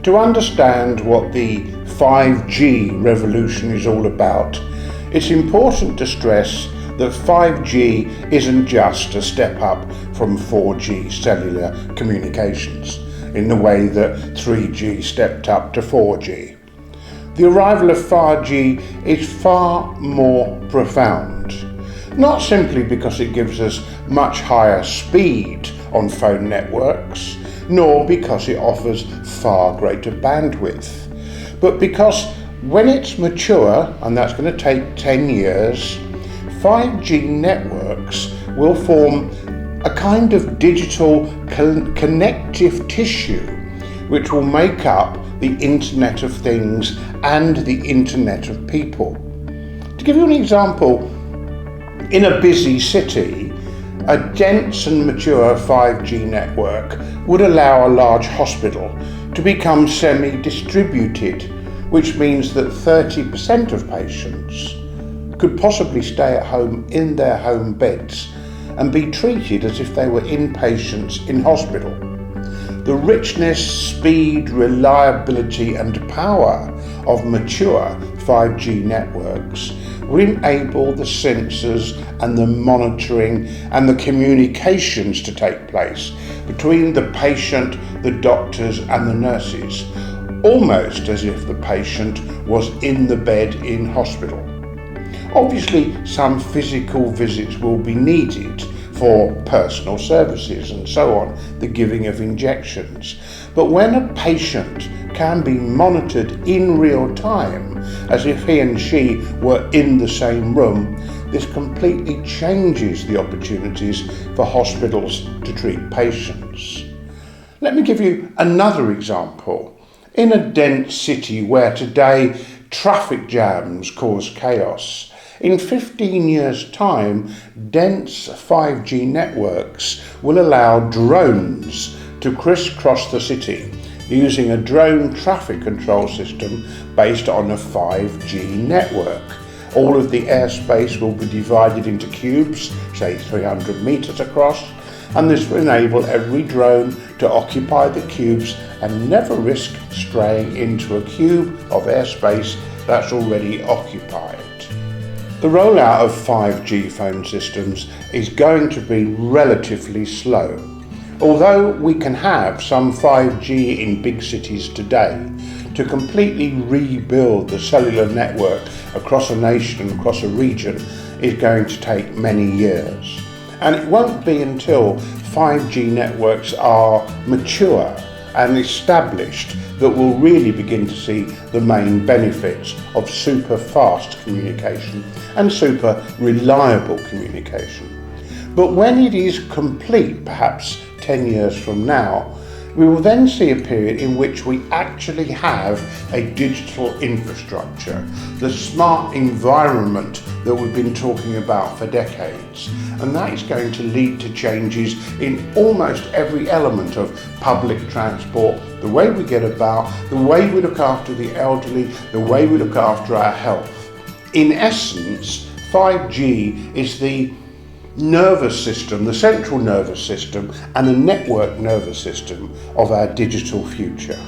To understand what the 5G revolution is all about, it's important to stress that 5G isn't just a step up from 4G cellular communications in the way that 3G stepped up to 4G. The arrival of 5G is far more profound, not simply because it gives us much higher speed on phone networks, nor because it offers far greater bandwidth, but because when it's mature, and that's going to take 10 years, 5G networks will form a kind of digital connective tissue which will make up the Internet of Things and the Internet of People. To give you an example, in a busy city, a dense and mature 5G network would allow a large hospital to become semi-distributed, which means that 30% of patients could possibly stay at home in their home beds and be treated as if they were inpatients in hospital. The richness, speed, reliability and power of mature 5G networks will enable the sensors and the monitoring and the communications to take place between the patient, the doctors and the nurses, almost as if the patient was in the bed in hospital. Obviously, some physical visits will be needed for personal services and so on, the giving of injections. But when a patient can be monitored in real time, as if he and she were in the same room, this completely changes the opportunities for hospitals to treat patients. Let me give you another example. In a dense city where today traffic jams cause chaos, in 15 years' time, dense 5G networks will allow drones to crisscross the city using a drone traffic control system based on a 5G network. All of the airspace will be divided into cubes, say 300 meters across, and this will enable every drone to occupy the cubes and never risk straying into a cube of airspace that's already occupied. The rollout of 5G phone systems is going to be relatively slow. Although we can have some 5G in big cities today, to completely rebuild the cellular network across a nation and across a region is going to take many years. And it won't be until 5G networks are mature and established that we'll really begin to see the main benefits of super fast communication and super reliable communication. But when it is complete, perhaps 10 years from now, we will then see a period in which we actually have a digital infrastructure, the smart environment that we've been talking about for decades. And that is going to lead to changes in almost every element of public transport, the way we get about, the way we look after the elderly, the way we look after our health. In essence, 5G is the nervous system, the central nervous system and the network nervous system of our digital future.